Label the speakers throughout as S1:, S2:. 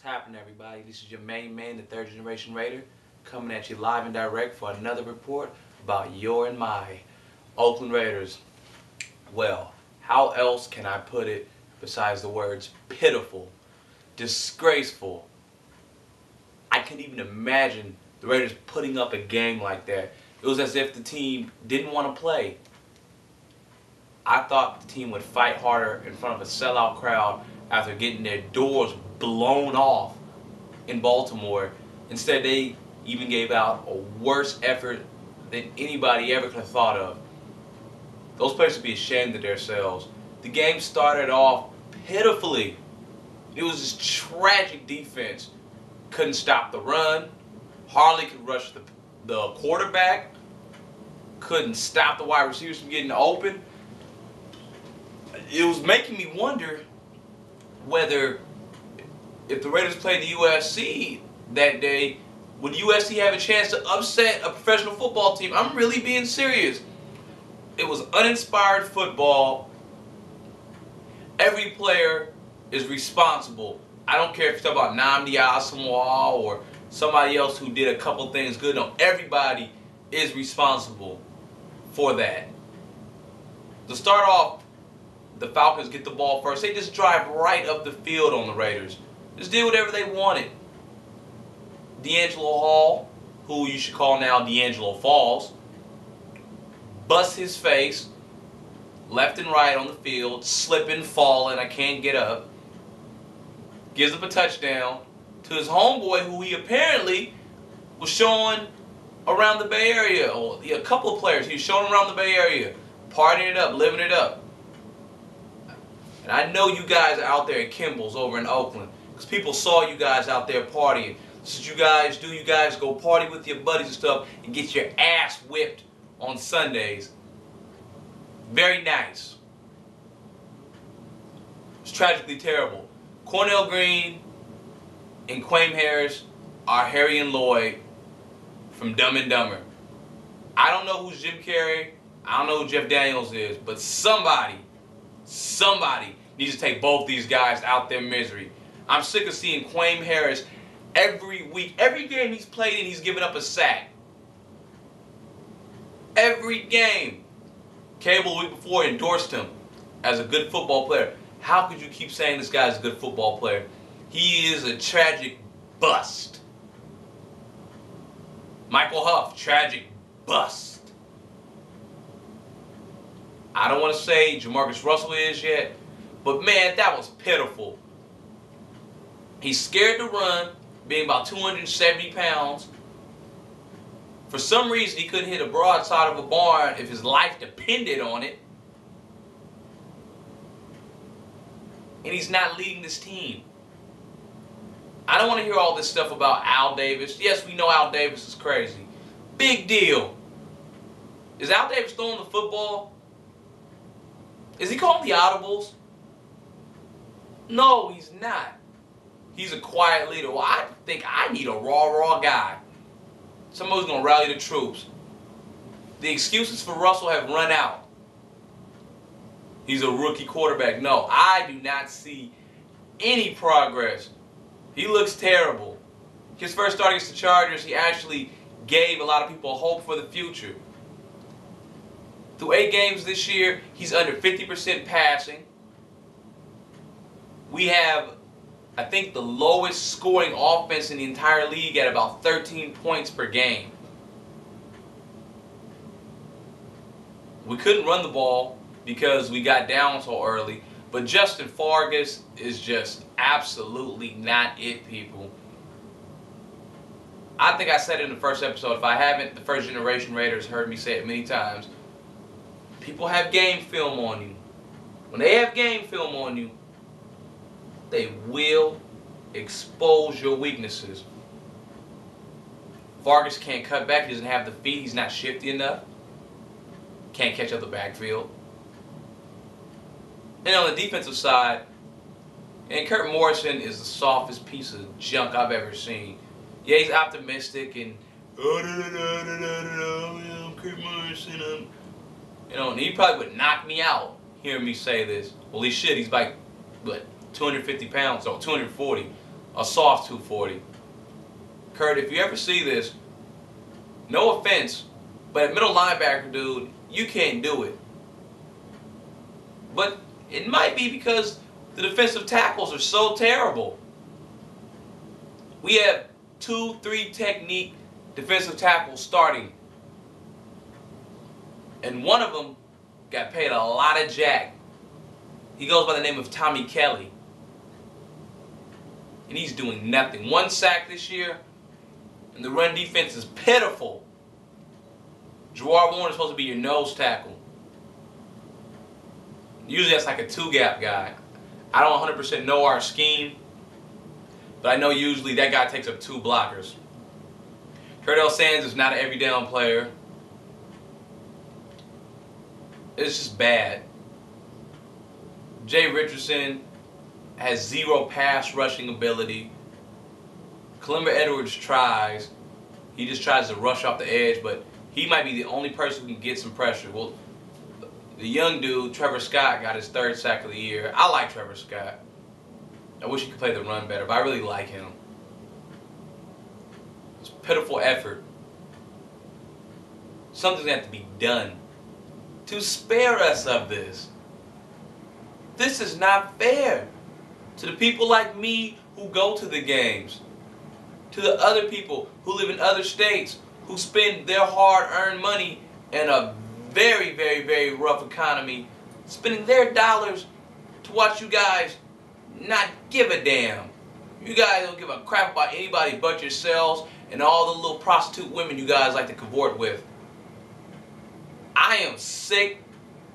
S1: happening, everybody? This is your main man, the third generation Raider, coming at you live and direct for another report about your and my Oakland Raiders. Well, how else can I put it besides the words pitiful, disgraceful? I can't even imagine the Raiders putting up a game like that. It was as if the team didn't want to play. I thought the team would fight harder in front of a sellout crowd after getting their doors blown off in Baltimore. Instead, they even gave out a worse effort than anybody ever could have thought of. Those players should be ashamed of themselves. The game started off pitifully. It was just tragic defense. Couldn't stop the run. Hardly could rush the quarterback. Couldn't stop the wide receivers from getting open. It was making me wonder whether, if the Raiders played the USC that day, would USC have a chance to upset a professional football team? I'm really being serious. It was uninspired football. Every player is responsible. I don't care if you're talking about Nnamdi Asomugha or somebody else who did a couple things good. No, everybody is responsible for that. To start off, the Falcons get the ball first. They just drive right up the field on the Raiders. Just did whatever they wanted. D'Angelo Hall, who you should call now D'Angelo Falls, busts his face left and right on the field, slipping, falling, I can't get up. Gives up a touchdown to his homeboy, who he apparently was showing around the Bay Area. Or a couple of players he was showing around the Bay Area, partying it up, living it up. And I know you guys are out there at Kimball's over in Oakland, because people saw you guys out there partying. This is what you guys do. You guys go party with your buddies and stuff and get your ass whipped on Sundays. Very nice. It's tragically terrible. Cornell Green and Quame Harris are Harry and Lloyd from Dumb and Dumber. I don't know who Jim Carrey, I don't know who Jeff Daniels is, but somebody needs to take both these guys out their misery. I'm sick of seeing Quame Harris every week. Every game he's played in, he's given up a sack. Every game. Cable, the week before, endorsed him as a good football player. How could you keep saying this guy's a good football player? He is a tragic bust. Michael Huff, tragic bust. I don't want to say Jamarcus Russell is yet, but man, that was pitiful. He's scared to run, being about 270 pounds. For some reason, he couldn't hit a broadside of a barn if his life depended on it. And he's not leading this team. I don't want to hear all this stuff about Al Davis. Yes, we know Al Davis is crazy. Big deal. Is Al Davis throwing the football? Is he calling the audibles? No, he's not. He's a quiet leader. Well, I think I need a raw guy. Somebody who's going to rally the troops. The excuses for Russell have run out. He's a rookie quarterback. No, I do not see any progress. He looks terrible. His first start against the Chargers, he actually gave a lot of people hope for the future. Through 8 games this year, he's under 50% passing. We have, I think, the lowest scoring offense in the entire league at about 13 points per game. We couldn't run the ball because we got down so early, but Justin Fargas is just absolutely not it, people. I think I said it in the first episode. If I haven't, the first generation Raiders heard me say it many times. People have game film on you. When they have game film on you, they will expose your weaknesses. Fargas can't cut back. He doesn't have the feet. He's not shifty enough. Can't catch up the backfield. And on the defensive side, and Kurt Morrison is the softest piece of junk I've ever seen. Yeah, he's optimistic and I'm Kurt Morrison. And he probably would knock me out hearing me say this. Well, he should. He's like, what, 250 pounds, or 240. a soft 240. Kurt, if you ever see this, no offense, but at middle linebacker, dude, you can't do it. But it might be because the defensive tackles are so terrible. We have 2-3 technique defensive tackles starting. And one of them got paid a lot of jack. He goes by the name of Tommy Kelly. And he's doing nothing. 1 sack this year, and the run defense is pitiful. Gerard Warner is supposed to be your nose tackle. Usually that's like a 2-gap guy. I don't 100% know our scheme, but I know usually that guy takes up 2 blockers. Cordell Sands is not an every down player. It's just bad. Jay Richardson has 0 pass rushing ability. Kalimba Edwards tries. He just tries to rush off the edge, but he might be the only person who can get some pressure. Well, the young dude, Trevor Scott, got his 3rd sack of the year. I like Trevor Scott. I wish he could play the run better, but I really like him. It's a pitiful effort. Something's going to have to be done to spare us of this. This is not fair to the people like me who go to the games, to the other people who live in other states who spend their hard-earned money in a very, very, very rough economy, spending their dollars to watch you guys not give a damn. You guys don't give a crap about anybody but yourselves and all the little prostitute women you guys like to cavort with. I am sick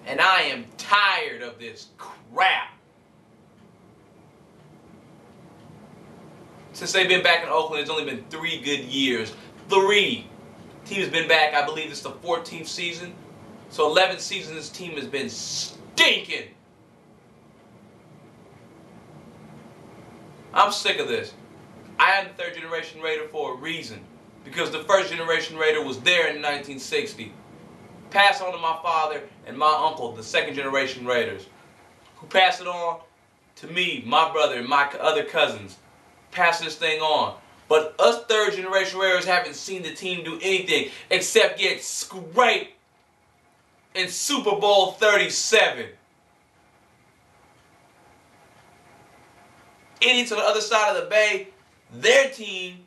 S1: and I am tired of this crap. Since they've been back in Oakland, it's only been 3 good years. 3. Team has been back, I believe it's the 14th season. So 11 seasons this team has been stinking. I'm sick of this. I am the 3rd generation Raider for a reason. Because the 1st generation Raider was there in 1960. Passed on to my father and my uncle, the 2nd generation Raiders. Who passed it on to me, my brother, and my other cousins. Pass this thing on. But us 3rd generation Raiders haven't seen the team do anything except get scraped in Super Bowl 37. Idiots on the other side of the bay, their team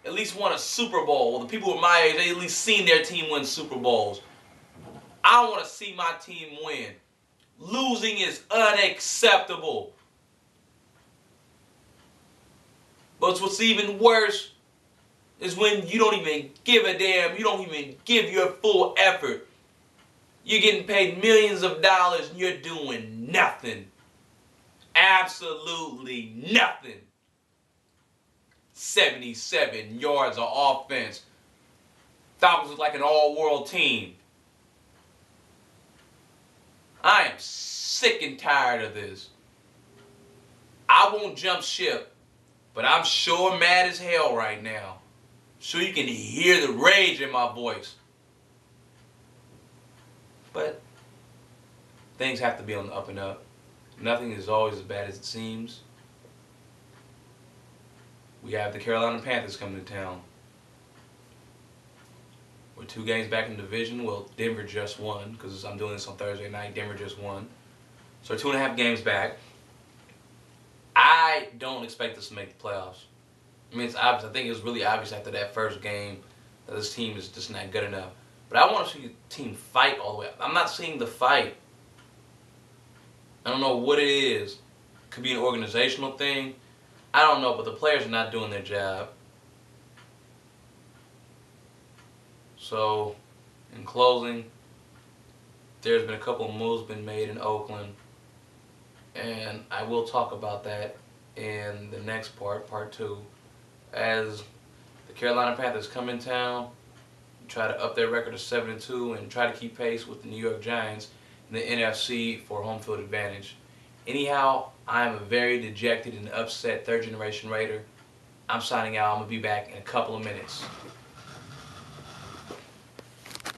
S1: at least won a Super Bowl. Well, the people with my age, they at least seen their team win Super Bowls. I want to see my team win. Losing is unacceptable. But what's even worse is when you don't even give a damn. You don't even give your full effort. You're getting paid millions of dollars and you're doing nothing. Absolutely nothing. 77 yards of offense. Falcons look like an all-world team. I am sick and tired of this. I won't jump ship, but I'm sure mad as hell right now. Sure you can hear the rage in my voice. But things have to be on the up and up. Nothing is always as bad as it seems. We have the Carolina Panthers coming to town. We're 2 games back in the division. Well, Denver just won because I'm doing this on Thursday night. Denver just won. So we're 2.5 games back. I don't expect us to make the playoffs. I mean, it's obvious. I think it was really obvious after that first game that this team is just not good enough. But I want to see the team fight all the way. I'm not seeing the fight. I don't know what it is. Could be an organizational thing. I don't know, but the players are not doing their job. So, in closing, there's been a couple of moves been made in Oakland. And I will talk about that in the next part 2. As the Carolina Panthers come in town, try to up their record to 7-2 and try to keep pace with the New York Giants in the NFC for home field advantage. Anyhow, I am a very dejected and upset 3rd generation Raider. I'm signing out. I'm going to be back in a couple of minutes.